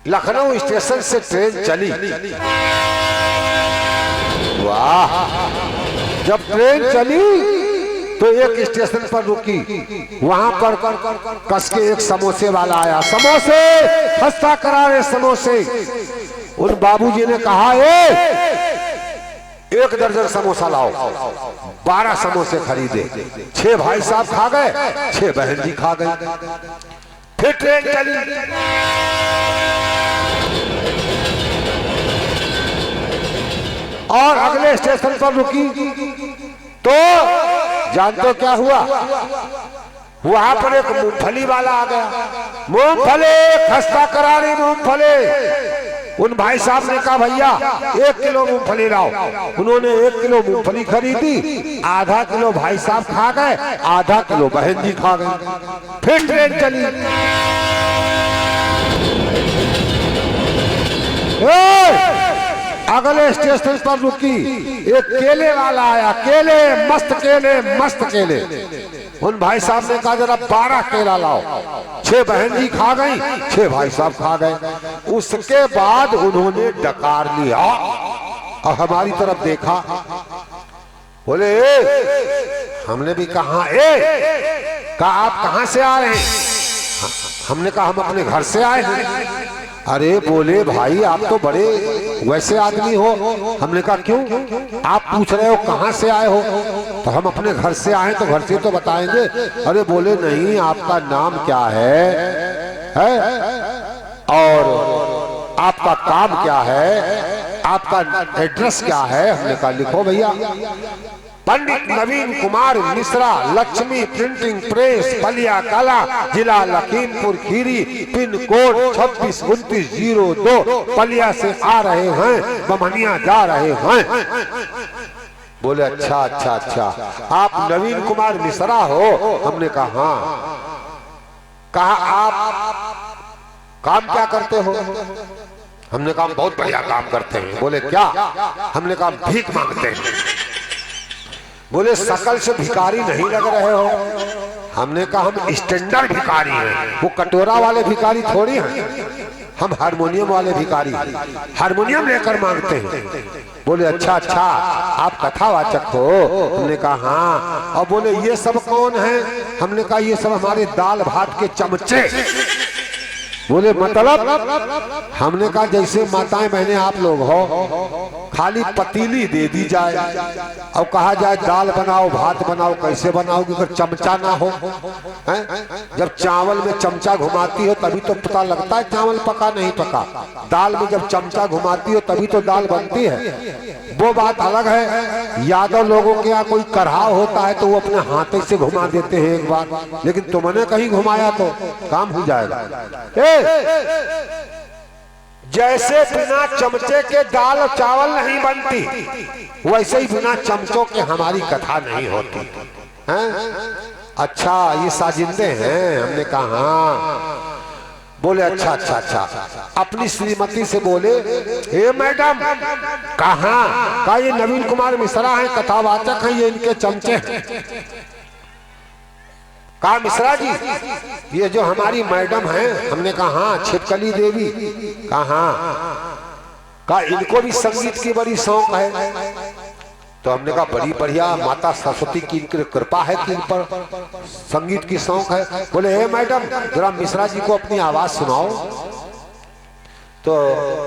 Lucknow station से train चली। वाह, जब ट्रेन चली तो एक स्टेशन पर रुकी, वहां पर कस के एक समोसे वाला आया। समोसे, खस्ता करारे समोसे। उन बाबूजी ने कहा, एक दर्जन समोसा लाओ। 12 समोसे खरीदे। 6 भाई साहब खा गए, 6 बहन जी खा गई। फिर ट्रेन चली। और अगले स्टेशन पर रुकी तो जानते क्या हुआ? वहां पर एक मूंगफली वाला आ गया। मूंगफली, खस्ता करारी मूंगफली। उन भाई साहब ने कहा, भैया 1 किलो मूंगफली लाओ। उन्होंने 1 किलो मूंगफली खरीदी। आधा किलो भाई साहब खा गए, आधा किलो बहन जी खा गए। फिर ट्रेन चली। अगले स्टेशन पर रुकी, एक केले वाला आया। केले, मस्त केले, मस्त केले। उन भाई साहब ने कहा, जरा 12 केला लाओ। 6 बहन जी खा गई, 6 भाई साहब खा गए। उसके बाद उन्होंने डकार लिया और हमारी तरफ देखा। बोले, हमने भी कहा, आप कहां से आ रहे हैं? हमने कहा, हम अपने घर से आए हैं। अरे बोले, भाई आप तो बड़े वैसे आदमी हो। हमने कहा, क्यों? आप पूछ रहे हो कहां से आए हो? तो हम अपने घर से आए, तो घर से तो बताएंगे। अरे बोले, नहीं, आपका नाम क्या है? और आपका काम क्या है? आपका एड्रेस क्या है? हमने कहा, लिखो भैया। पंडित नवीन कुमार मिश्रा, लक्ष्मी प्रिंटिंग प्रेस, बलिया कला, जिला लखीमपुर खीरी, पिन कोड 262902, बलिया से आ रहे हैं, बमनिया जा रहे हैं। बोले, अच्छा अच्छा अच्छा, आप नवीन कुमार मिश्रा हो? हमने कहा, हाँ। कहा, आप काम क्या करते हो? हमने कहा, बहुत बढ़िया काम करते हैं। बोले, क्या? हमने कहा, भीख मांगते हैं। बोले, शकल से भिखारी नहीं लग रहे हो। हमने कहा, हम स्टैंडर्ड भिखारी हैं, वो कटोरा वाले भिखारी थोड़ी हैं। हम हारमोनियम वाले भिखारी, हारमोनियम लेकर मांगते हैं। बोले, अच्छा अच्छा, आप कथावाचक हो? हमने कहा, हाँ। और बोले, ये सब कौन है? हमने कहा, ये सब हमारे दाल भात के चमचे। बोले, मतलब? हमने कहा, जैसे माताएं बहनें आप लोग हो, खाली पतीली दे दी जाए और कहा जाए दाल बनाओ, भात बनाओ, कैसे बनाओगे अगर चमचा ना हो? हैं? जब चावल में चमचा घुमाती हो तभी तो पता लगता है चावल पका नहीं पका। दाल में जब चमचा घुमाती हो तभी तो दाल बनती है। वो बात अलग है। यादव लोगों के यहाँ कोई कढ़ाव होता है तो वो अपने हाथे से घुमा देते हैं एक बार, लेकिन तुमने कहीं घुमाया तो काम हो जाएगा। जैसे बिना चमचे के दाल और चावल नहीं बनती, वैसे ही बिना चमचों के हमारी कथा नहीं होती हैं? अच्छा, ये साजिंदे हैं? हमने कहा, हाँ। बोले, अच्छा अच्छा अच्छा। अपनी श्रीमती से बोले, हे मैडम, कहा ये नवीन कुमार मिश्रा है, कथावाचक है, ये इनके चमचे हैं। कहा, मिश्रा जी, ये जो हमारी मैडम है? हमने कहा, हाँ, छिपकली देवी। कहा, इनको भी संगीत की बड़ी शौक है। तो हमने कहा, बड़ी बढ़िया, माता सरस्वती की कृपा है कि इन पर संगीत की शौक है। बोले, हे मैडम, जरा मिश्रा जी को अपनी आवाज सुनाओ। तो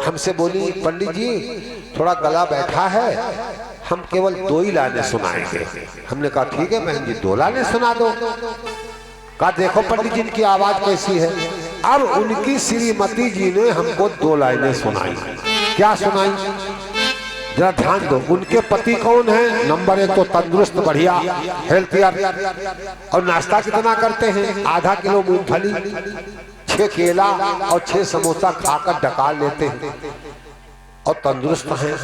हमसे बोली, पंडित जी थोड़ा गला बैठा है, हम केवल 2 ही लाइनें सुनाएंगे। हमने कहा, ठीक है बहन जी, 2 लाइनें सुना दो। कहा, देखो पंडित जी, इनकी आवाज कैसी है। अब उनकी श्रीमती जी ने हमको 2 लाइनें सुनाई। क्या सुनाई? जरा ध्यान दो। उनके पति कौन है? नंबर 1 तो तंदुरुस्त, बढ़िया, हेल्थियर। और नाश्ता कितना करते हैं? आधा किलो मूंगफली, 6 केला और 6 समोसा खाकर डकार लेते हैं और तंदुरुस्त हैं।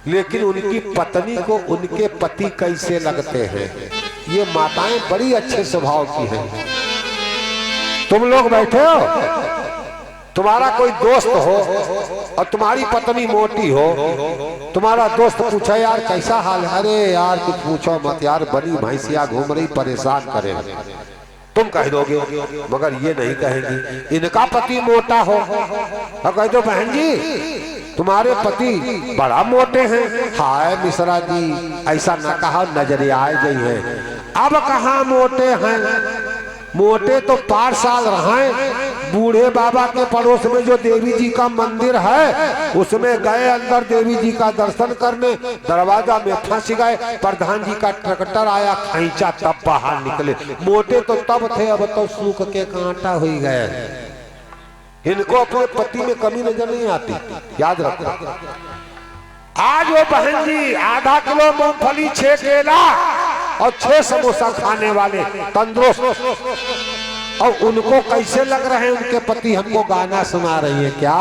लेकिन उनकी पत्नी को उनके पति कैसे लगते हैं? ये माताएं बड़ी अच्छे स्वभाव की हैं। तुम लोग बैठे हो, तुम्हारा कोई दोस्त हो और तुम्हारी पत्नी मोटी हो, तुम्हारा दोस्त पूछे, यार कैसा हाल है? अरे यार कुछ पूछो मत यार, बड़ी भैंसिया घूम रही, परेशान करे। तुम कह दोगे, मगर ये नहीं कहेंगी इनका पति मोटा हो। और कह दो बहन जी तुम्हारे पति बड़ा मोटे हैं। हाय मिश्रा जी ऐसा न कहा, नजरिया गई है। अब कहाँ मोटे हैं, मोटे तो 5 साल रहे। बूढ़े बाबा के पड़ोस में जो देवी जी का मंदिर है उसमें गए अंदर देवी जी का दर्शन करने, दरवाजा में फंस गए। प्रधान जी का ट्रैक्टर आया, खींचा, तब बाहर निकले। मोटे तो तब थे, अब तो सूख के कांटा हो गए। इनको अपने पति में कमी नजर नहीं आती, याद रखो। आज वो बहन जी आधा किलो मूंगफली, 6 केला और 6 समोसा खाने वाले तंदुरुस्त, और उनको कैसे लग रहे हैं उनके पति हमको गाना सुना रही है क्या।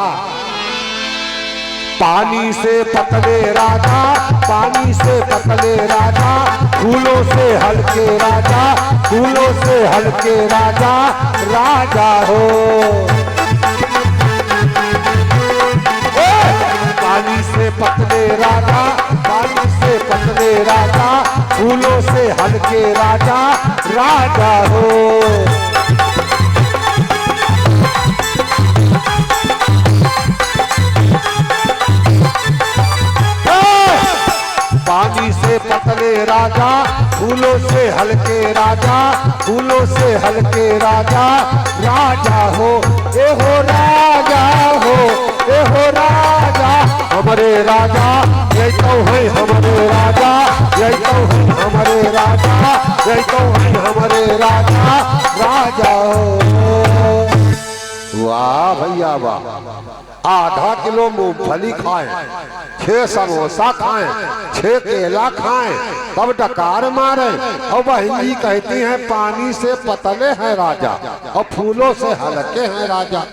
पानी से पतले राजा, पानी से पतले राजा, फूलों से हल्के राजा, फूलों से हल्के राजा, राजा हो। पानी से पतले राजा, पानी से पतले राजा, फूलों से हल्के राजा, राजा हो। पानी से पतले राजा, फूलों से हल्के राजा, फूलों से हल्के राजा, राजा हो। ए हो राजा हो, ए हो राजा, हमारे राजा, ये तो है हमारे राजा, ये तो है हमारे राजा, ये तो है हमारे राजा, राजा हो। वाह भैया वाह। आधा किलो मूंगफली खाएं, 6 समोसा खाएं, 6 केला खाएं, तब डकार मारे। और बहन जी कहती हैं पानी से पतले हैं राजा और फूलों से हल्के हैं राजा।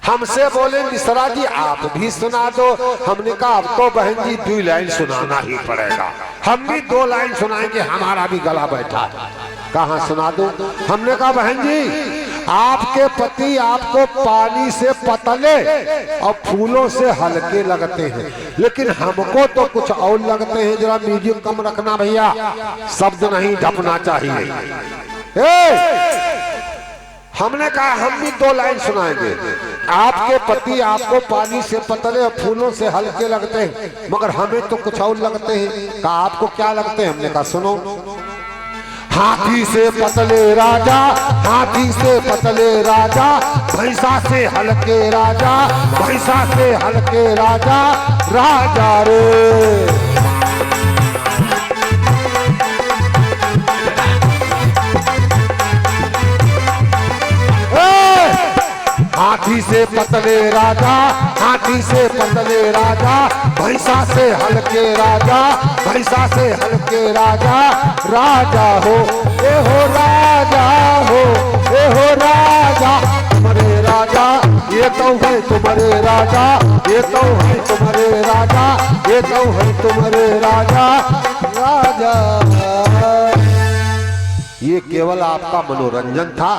हमसे बोले मिश्रा जी आप भी सुना दो। हमने कहा अब तो बहन जी 2 लाइन सुनाना ही पड़ेगा। हम भी 2 लाइन सुनाएंगे, हमारा भी गला बैठा है। कहाँ सुना दो। हमने कहा बहन जी आपके पति आपको पानी से पतले और फूलों से हल्के लगते हैं, लेकिन हमको तो कुछ और लगते हैं। जरा म्यूजिक कम रखना भैया, शब्द नहीं ढपना चाहिए। हमने कहा हम भी 2 लाइन सुनाएंगे। आपके पति आपको पानी से पतले और फूलों से हल्के लगते हैं, मगर हमें तो कुछ और लगते हैं। कहा आपको क्या लगते हैं। हमने कहा सुनो। हाथी से पतले राजा, हाथी से पतले राजा, भैंसा से हल्के राजा, भैंसा से हल्के राजा, राजा रे। हाथी से पतले राजा, हाथी से पतले राजा, भैंसा से हल्के राजा, भैंसा से हल्के राजा, राजा हो। ए हो राजा हो, ए हो राजा, तुम्हारे राजा, ये तो है तुम्हारे राजा, ये तो है तुम्हारे राजा, ये तो है तुम्हारे राजा, राजा। ये केवल आपका मनोरंजन था।